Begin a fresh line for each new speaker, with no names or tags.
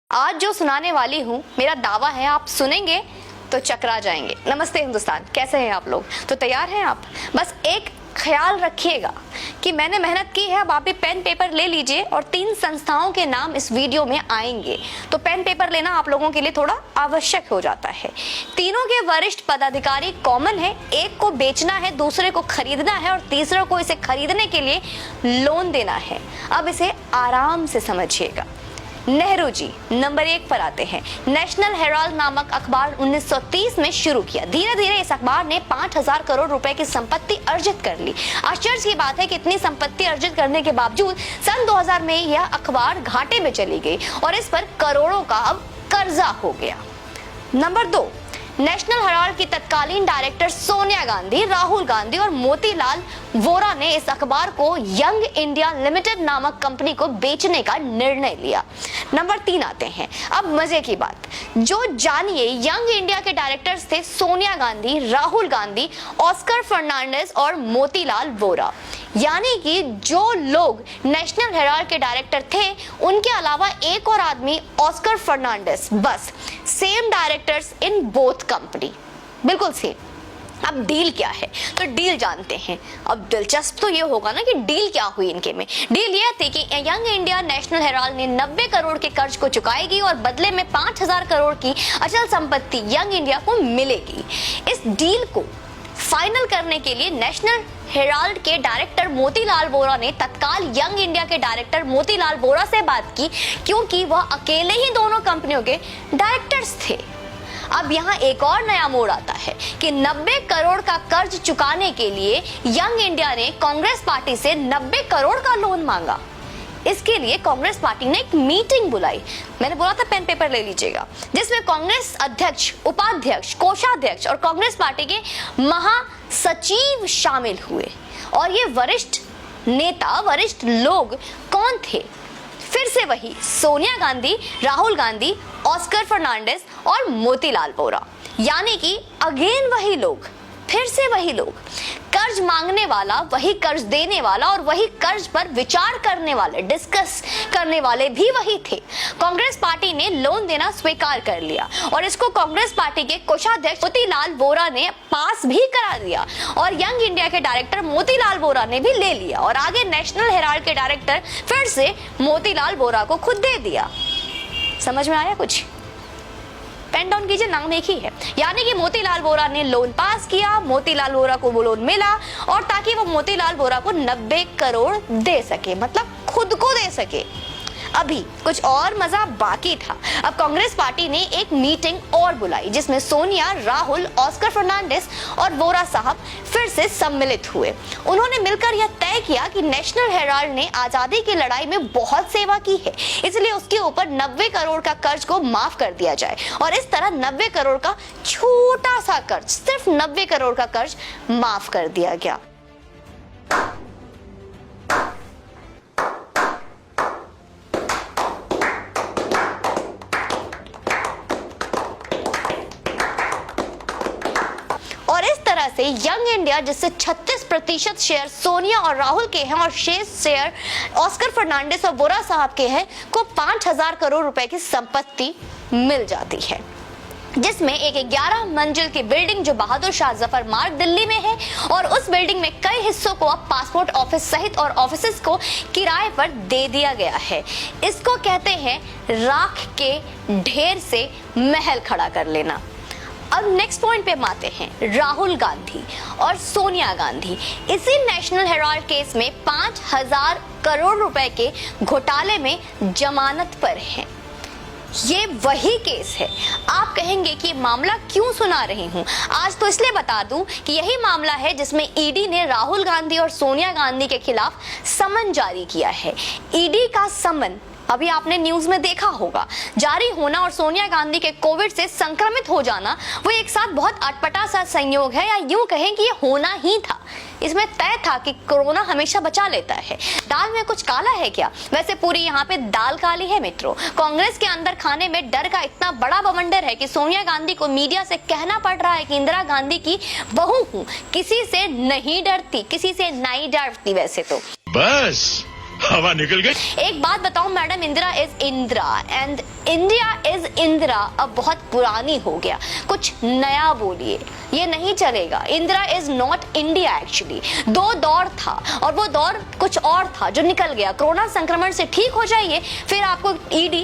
आज जो सुनाने वाली हूँ मेरा दावा है आप सुनेंगे तो चकरा जाएंगे। नमस्ते हिंदुस्तान, कैसे हैं आप लोग? तो तैयार हैं आप? बस एक ख्याल रखिएगा कि मैंने मेहनत की है, अब आप भी पेन पेपर ले लीजिए और 3 संस्थाओं के नाम इस वीडियो में आएंगे, तो पेन पेपर लेना आप लोगों के लिए थोड़ा आवश्यक हो जाता है। तीनों के वरिष्ठ पदाधिकारी कॉमन है, एक को बेचना है, दूसरे को खरीदना है और तीसरे को इसे खरीदने के लिए लोन देना है। अब इसे आराम से समझिएगा। नेहरू जी नंबर 1 पर आते हैं। नेशनल हेराल्ड नामक अखबार 1930 में शुरू किया। धीरे धीरे इस अखबार ने 5000 करोड़ रुपए की संपत्ति अर्जित कर ली। आश्चर्य की बात है कि इतनी संपत्ति अर्जित करने के बावजूद सन 2000 में यह अखबार घाटे में चली गई और इस पर करोड़ों का अब कर्जा हो गया। नंबर 2, नेशनल हेराल्ड की तत्कालीन डायरेक्टर सोनिया गांधी, राहुल गांधी और मोतीलाल वोरा ने इस अखबार को यंग इंडिया लिमिटेड नामक कंपनी को बेचने का निर्णय लिया। नंबर 3 आते हैं। अब मजे की बात, जो जानिए यंग इंडिया के डायरेक्टर्स थे सोनिया गांधी, राहुल गांधी, ऑस्कर फर्नांडिस और मोतीलाल वोरा। यानी कि जो लोग नेशनल हेराल्ड के डायरेक्टर थे उनके अलावा एक और आदमी ऑस्कर फर्नांडिस, बस same directors in both company, बिल्कुल सेम। अब डील क्या है? तो डील जानते हैं। अब दिलचस्प तो ये होगा ना कि डील क्या हुई इनके में। डील ये थी कि यंग इंडिया नेशनल हेराल्ड ने 90 करोड़ के कर्ज को चुकाएगी और बदले में 5000 करोड़ की अचल संपत्ति यंग इंडिया को मिलेगी। इस डील को फाइनल करने के लिए नेशनल हेराल्ड के डायरेक्टर मोतीलाल वोरा ने तत्काल यंग इंडिया के डायरेक्टर मोतीलाल वोरा से बात की, क्योंकि वह अकेले ही दोनों कंपनियों के डायरेक्टर्स थे। अब यहाँ एक और नया मोड़ आता है कि 90 करोड़ का कर्ज चुकाने के लिए यंग इंडिया ने कांग्रेस पार्टी से 90 करोड़ का लोन मांगा। इसके लिए कांग्रेस पार्टी ने एक मीटिंग बुलाई, मैंने बोला था पेन पेपर ले लीजिएगा, जिसमें कांग्रेस अध्यक्ष, उपाध्यक्ष, कोषाध्यक्ष और कांग्रेस पार्टी के महासचिव शामिल हुए। और ये वरिष्ठ नेता, वरिष्ठ लोग कौन थे? फिर से वही सोनिया गांधी, राहुल गांधी, ऑस्कर फर्नांडिस और मोतीलाल वोरा। यानी कि अगेन वही लोग, फिर से वही लोग। कर्ज मांगने वाला, वही कर्ज देने वाला और वही कर्ज पर विचार करने वाले, डिस्कस करने वाले भी वही थे। कांग्रेस पार्टी ने लोन देना स्वीकार कर लिया और इसको कांग्रेस पार्टी के कोषाध्यक्ष मोतीलाल वोरा ने पास भी करा दिया और यंग इंडिया के डायरेक्टर मोतीलाल वोरा ने भी ले लिया और आगे नेशनल हेराल्ड के डायरेक्टर फिर से मोतीलाल वोरा को खुद दे दिया। समझ में आया कुछ? पेन डाउन कीजिए, नाम एक ही है। यानी कि मोतीलाल वोरा ने लोन पास किया, मोतीलाल वोरा को वो लोन मिला और ताकि वो मोतीलाल वोरा को 90 करोड़ दे सके, मतलब खुद को दे सके। अभी कुछ और मजा बाकी था। अब कांग्रेस पार्टी ने एक मीटिंग और बुलाई जिसमें सोनिया, राहुल, ऑस्कर फर्नांडिस और वोरा साहब फिर से सम्मिलित हुए। उन्होंने मिलकर यह तय किया कि नेशनल हेराल्ड ने आजादी की लड़ाई में बहुत सेवा की है, इसलिए उसके ऊपर 90 करोड़ का कर्ज को माफ कर दिया जाए और इस तरह 90 करोड़ का छोटा सा कर्ज, सिर्फ 90 करोड़ का कर्ज माफ कर दिया गया। और इस तरह से यंग इंडिया, जिससे 36% शेयर सोनिया और राहुल के हैं और शेष शेयर ऑस्कर फर्नांडिस और वोरा साहब के हैं, को 5000 करोड़ रुपए की संपत्ति मिल जाती है, जिसमें एक 11 मंजिल की बिल्डिंग जो बहादुर शाह जफर मार्ग दिल्ली में है और उस बिल्डिंग में कई हिस्सों को अब पासपोर्ट ऑफिस सहित और ऑफिसेस को किराए पर दे दिया गया है। इसको कहते हैं राख के ढेर से महल खड़ा कर लेना। अब नेक्स्ट पॉइंट पे आते हैं। राहुल गांधी और सोनिया गांधी इसी नेशनल हेराल्ड केस में 5000 करोड़ रुपए के घोटाले में जमानत पर हैं। ये वही केस है। आप कहेंगे कि मामला क्यों सुना रही हूं? आज तो इसलिए बता दूं कि यही मामला है जिसमें ईडी ने राहुल गांधी और सोनिया गांधी के खिलाफ समन जारी किया है। ईडी का समन अभी आपने न्यूज में देखा होगा, जारी होना और सोनिया गांधी के कोविड से संक्रमित हो जाना वो एक साथ बहुत अटपटा सा संयोग है, या यूं कहें कि ये होना ही था। इसमें तय था कि कोरोना हमेशा बचा लेता है। दाल में कुछ काला है क्या? वैसे पूरी यहाँ पे दाल काली है मित्रों। कांग्रेस के अंदर खाने में डर का इतना बड़ा बवंडर है कि सोनिया गांधी को मीडिया से कहना पड़ रहा है कि इंदिरा गांधी की बहू हूँ, किसी से नहीं डरती, किसी से नहीं डरती। वैसे तो
बस हवा निकल गई।
एक बात बताऊं madam, Indira is Indira and India is Indira अब बहुत पुरानी हो गया, कुछ नया बोलिए, ये नहीं चलेगा। Indira is not India actually. दो दौर था और वो दौर कुछ और था जो निकल गया। कोरोना संक्रमण से ठीक हो जाइए, फिर आपको ईडी